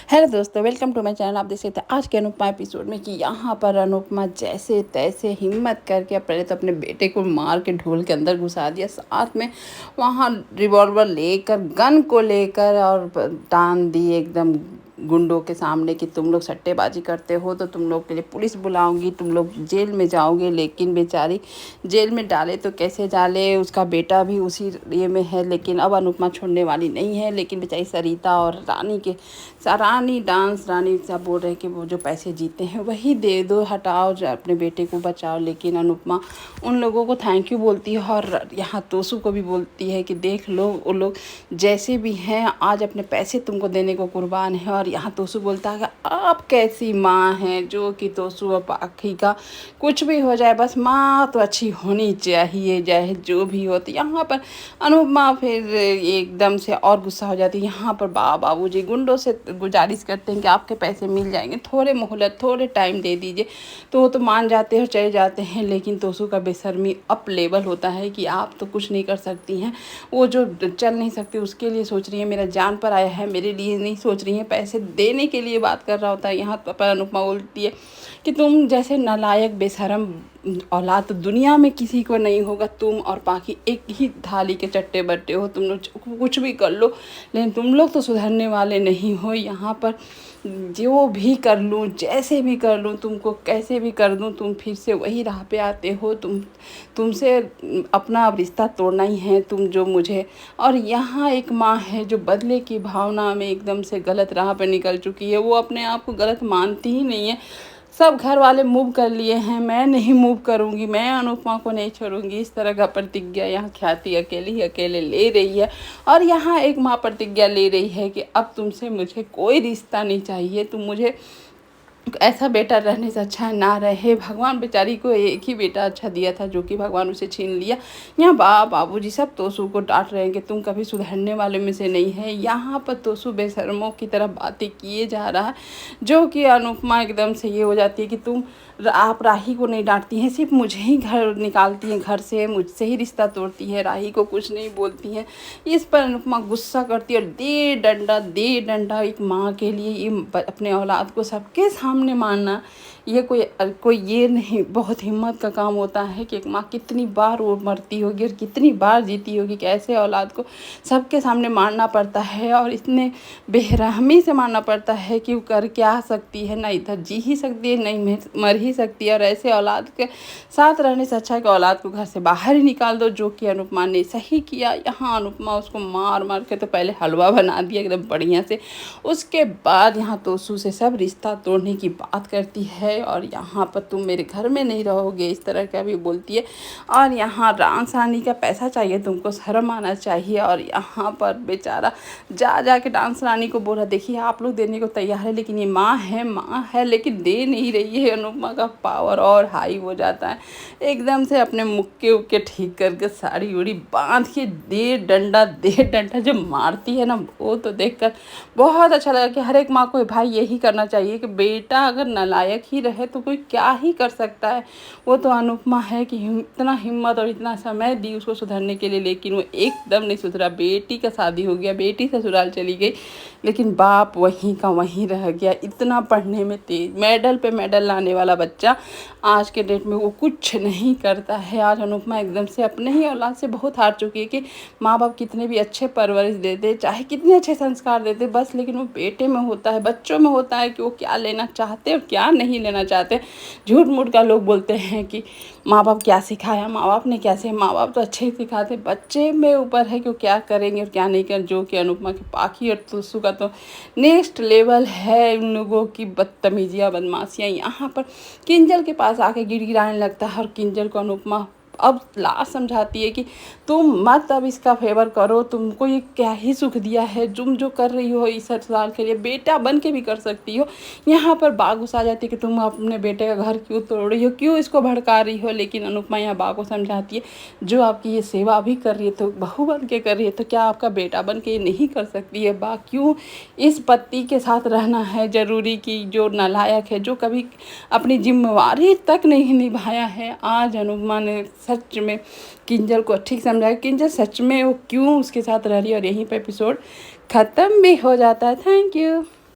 Hello दोस्तों, welcome to my channel. आप देख सकते हैं आज के अनुपमा एपिसोड में कि यहाँ पर अनुपमा जैसे तैसे हिम्मत करके पहले तो अपने बेटे को मार के ढोल के अंदर घुसा दिया, साथ में वहाँ रिवॉल्वर लेकर गन को लेकर और टान दी एकदम गुंडों के सामने कि तुम लोग सट्टेबाजी करते हो तो तुम लोग के लिए पुलिस बुलाऊंगी, तुम लोग जेल में जाओगे। लेकिन बेचारी जेल में डाले तो कैसे डाले, उसका बेटा भी उसी ये में है। लेकिन अब अनुपमा छोड़ने वाली नहीं है। लेकिन बेचारी सरिता और रानी डांस रानी सब बोल रहे हैं कि वो जो पैसे जीते हैं वही दे दो, हटाओ, अपने बेटे को बचाओ। लेकिन अनुपमा उन लोगों को थैंक यू बोलती है और यहाँ तोसू को भी बोलती है कि देख लो वो लोग जैसे भी हैं आज अपने पैसे तुमको देने को कुर्बान है। और यहाँ तोसू बोलता है कि आप कैसी माँ हैं, जो कि तोसू और पाखी का कुछ भी हो जाए बस माँ तो अच्छी होनी चाहिए, चाहे जो भी हो। तो यहाँ पर अनुपमा फिर एकदम से और गुस्सा हो जाती है। यहाँ पर बाबूजी गुंडों से गुजारिश करते हैं कि आपके पैसे मिल जाएंगे, थोड़े मोहलत, थोड़े टाइम दे दीजिए। तो वो तो मान जाते हैं और चले जाते हैं। लेकिन तोसू का बेशर्मी अप लेवल होता है कि आप तो कुछ नहीं कर सकती हैं, वो जो चल नहीं सकती उसके लिए सोच रही है, मेरा जान पर आया है, मेरे लिए नहीं सोच रही हैं, पैसे देने के लिए बात कर रहा होता है। यहाँ पर अनुपमा बोलती है कि तुम जैसे नालायक बेशरम औलाद तो दुनिया में किसी को नहीं होगा। तुम और बाकी एक ही थाली के चट्टे बट्टे हो, तुम लोग कुछ भी कर लो लेकिन तुम लोग तो सुधरने वाले नहीं हो। यहाँ पर जो भी कर लूँ, जैसे भी कर लूँ, तुमको कैसे भी कर दूँ, तुम फिर से वही राह पे आते हो। तुमसे अपना अब रिश्ता तोड़ना ही है तुम जो मुझे। और यहाँ एक माँ है जो बदले की भावना में एकदम से गलत राह पे निकल चुकी है। वो अपने आप को गलत मानती ही नहीं है। सब घर वाले मूव कर लिए हैं, मैं नहीं मूव करूंगी, मैं अनुपमा को नहीं छोड़ूंगी, इस तरह का प्रतिज्ञा यहाँ ख्याति अकेले ले रही है। और यहाँ एक माँ प्रतिज्ञा ले रही है कि अब तुमसे मुझे कोई रिश्ता नहीं चाहिए, तुम मुझे ऐसा बेटा रहने से अच्छा ना रहे। भगवान बेचारी को एक ही बेटा अच्छा दिया था जो कि भगवान उसे छीन लिया। यहाँ बाबूजी सब तोसू को डांट रहे हैं कि तुम कभी सुधरने वाले में से नहीं है। यहाँ पर तोसू बेशर्मों की तरह बातें किए जा रहा है, जो कि अनुपमा एकदम से ये हो जाती है कि आप राही को नहीं डांटती हैं, सिर्फ मुझे ही घर निकालती हैं घर से, मुझसे ही रिश्ता तोड़ती है, राही को कुछ नहीं बोलती हैं। इस पर अनुपमा गुस्सा करती है और दे डंडा एक माँ के लिए ये अपने औलाद को सबके सामने मारना, ये कोई ये नहीं, बहुत हिम्मत का काम होता है कि एक माँ कितनी बार वो मरती होगी और कितनी बार जीती होगी कि ऐसे औलाद को सबके सामने मारना पड़ता है और इतने बेरहमी से मारना पड़ता है कि वो कर क्या सकती है, ना इधर जी ही सकती है, नहीं मर ही सकती है। और ऐसे औलाद के साथ रहने से अच्छा है कि औलाद को घर से बाहर ही निकाल दो, जो कि अनुपमा ने सही किया। यहाँ अनुपमा उसको मार के तो पहले हलवा बना दिया एकदम बढ़िया से, उसके बाद यहाँ तोसू से सब रिश्ता तोड़ने की बात करती है। और यहाँ पर तुम मेरे घर में नहीं रहोगे, इस तरह का भी बोलती है। और यहाँ डांस रानी का पैसा चाहिए, तुमको शर्म आना चाहिए। और यहाँ पर बेचारा जा के डांस रानी को बोला, देखिए आप लोग देने को तैयार है लेकिन ये माँ है लेकिन दे नहीं रही है। अनुपमा का पावर और हाई हो जाता है, एकदम से अपने मुक्के उक्के ठीक करके साड़ी उड़ी बांध के दे डंडा जो मारती है ना, वो तो देखकर बहुत अच्छा लगा कि हर एक माँ को भाई यही करना चाहिए कि बेटा अगर नालायक ही रहे तो कोई क्या ही कर सकता है। वो तो अनुपमा है कि इतना हिम्मत और इतना समय दी उसको सुधरने के लिए, लेकिन वो एकदम नहीं सुधरा। बेटी का शादी हो गया, बेटी ससुराल चली गई, लेकिन बाप वहीं का वहीं रह गया। इतना पढ़ने में तेज, मेडल पे मेडल लाने वाला बच्चा आज के डेट में वो कुछ नहीं करता है। आज अनुपमा एकदम से अपने ही औलाद से बहुत हार चुकी है कि माँ बाप कितने भी अच्छे परवरिश देते, चाहे कितने अच्छे संस्कार देते, बस लेकिन वो बेटे में होता है, बच्चों में होता है कि वो क्या लेना चाहते और क्या नहीं लेना चाहते। झूठ मूठ का लोग बोलते हैं कि माँ बाप क्या सिखाया, माँ बाप ने कैसे, माँ बाप तो अच्छे ही सिखाते, बच्चे में ऊपर है कि वो क्या करेंगे और क्या नहीं करें। जो कि अनुपमा की पाखी और तुलसू का तो नेक्स्ट लेवल है उन लोगों की बदतमीजियाँ बदमाशियाँ। यहाँ पर किंजल के पास आके गिड़गिड़ाने लगता है और किंजल को अनुपमा अब लास्ट समझाती है कि तुम मत अब इसका फेवर करो, तुमको ये क्या ही सुख दिया है, तुम जो कर रही हो इस साल के लिए बेटा बन के भी कर सकती हो। यहाँ पर बाग गुस्सा जाती है कि तुम अपने बेटे का घर क्यों तोड़ रही हो, क्यों इसको भड़का रही हो। लेकिन अनुपमा यहाँ बाग को समझाती है जो आपकी ये सेवा भी कर रही है तो बहू बन के कर रही है, तो क्या आपका बेटा बन के ये नहीं कर सकती है। बाग क्यों इस पति के साथ रहना है जरूरी कि जो नालायक है, जो कभी अपनी जिम्मेवारी तक नहीं निभाया है। आज अनुपमा ने सच में किंजल को ठीक समझाया, किंजल सच में वो क्यों उसके साथ रह रही है। और यहीं पे एपिसोड ख़त्म भी हो जाता है। Thank you.